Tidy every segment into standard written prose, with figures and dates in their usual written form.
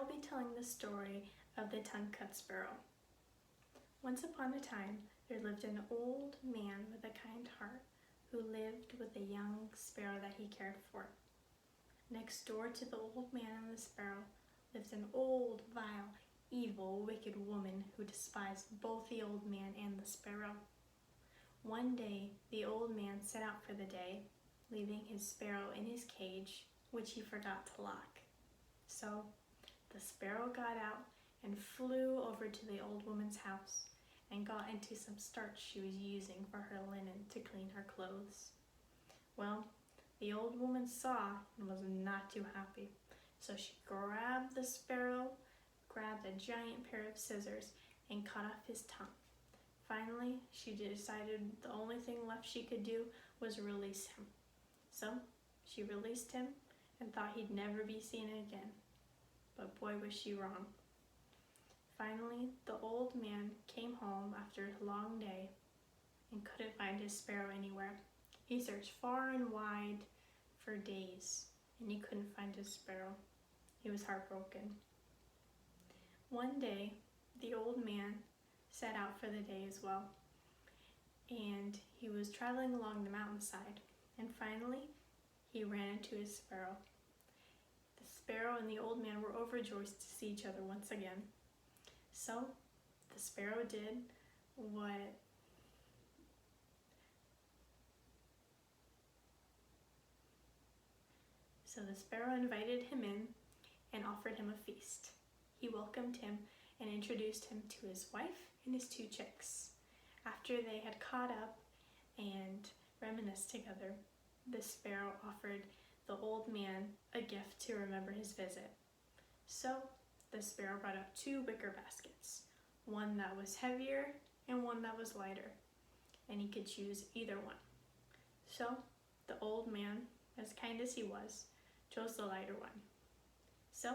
will be telling the story of the Tongue-Cut Sparrow. Once upon a time, there lived an old man with a kind heart who lived with a young sparrow that he cared for. Next door to the old man and the sparrow lived an old, vile, evil, wicked woman who despised both the old man and the sparrow. One day, the old man set out for the day, leaving his sparrow in his cage, which he forgot to lock. So, the sparrow got out and flew over to the old woman's house and got into some starch she was using for her linen to clean her clothes. Well, the old woman saw and was not too happy, so she grabbed the sparrow, grabbed a giant pair of scissors, and cut off his tongue. Finally, she decided the only thing left she could do was release him. So, she released him and thought he'd never be seen again. But boy, was she wrong. Finally, the old man came home after a long day and couldn't find his sparrow anywhere. He searched far and wide for days, and he couldn't find his sparrow. He was heartbroken. One day, the old man set out for the day as well, and he was traveling along the mountainside, and finally, he ran into his sparrow. The sparrow and the old man were overjoyed to see each other once again. So, the sparrow did what the sparrow invited him in and offered him a feast. He welcomed him and introduced him to his wife and his 2 chicks. After they had caught up and reminisced together, the sparrow offered the old man a gift to remember his visit. So, the sparrow brought out 2 wicker baskets, one that was heavier and one that was lighter, and he could choose either one. So, the old man, as kind as he was, chose the lighter one. So,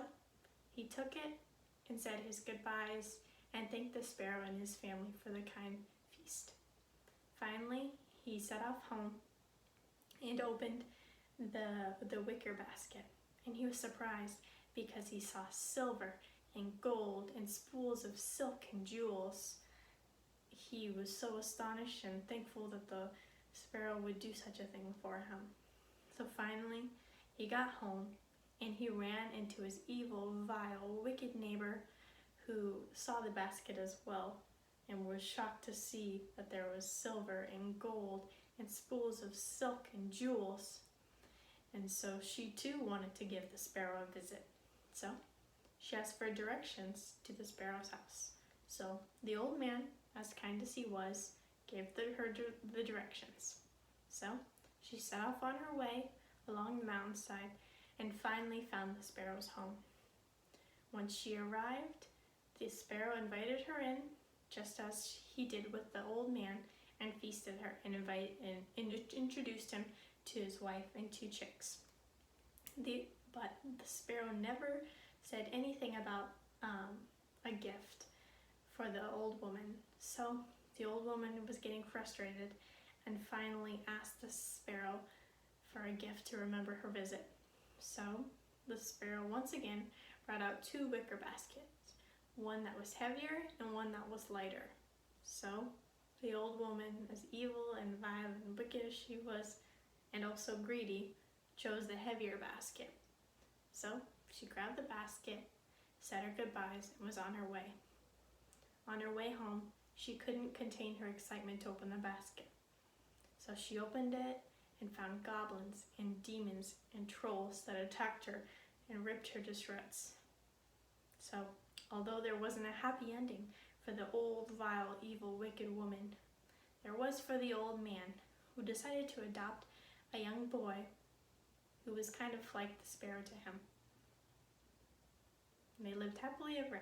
he took it and said his goodbyes and thanked the sparrow and his family for the kind feast. Finally, he set off home and opened the wicker basket, and he was surprised because he saw silver and gold and spools of silk and jewels. He was so astonished and thankful that the sparrow would do such a thing for him. So finally, he got home and he ran into his evil, vile, wicked neighbor who saw the basket as well and was shocked to see that there was silver and gold and spools of silk and jewels. And so she too wanted to give the sparrow a visit. So she asked for directions to the sparrow's house. So the old man, as kind as he was, gave her the directions. So she set off on her way along the mountainside and finally found the sparrow's home. Once she arrived, the sparrow invited her in, just as he did with the old man, and feasted her and introduced him to his wife and 2 chicks. But the sparrow never said anything about a gift for the old woman. So the old woman was getting frustrated and finally asked the sparrow for a gift to remember her visit. So the sparrow once again brought out 2 wicker baskets, one that was heavier and one that was lighter. So the old woman, as evil and vile and wicked as she was, and also greedy, chose the heavier basket. So she grabbed the basket, said her goodbyes, and was on her way. On her way home, she couldn't contain her excitement to open the basket. So she opened it and found goblins and demons and trolls that attacked her and ripped her to shreds. So, although there wasn't a happy ending for the old, vile, evil, wicked woman, there was for the old man, who decided to adopt a young boy who was kind of like the sparrow to him. And they lived happily ever after.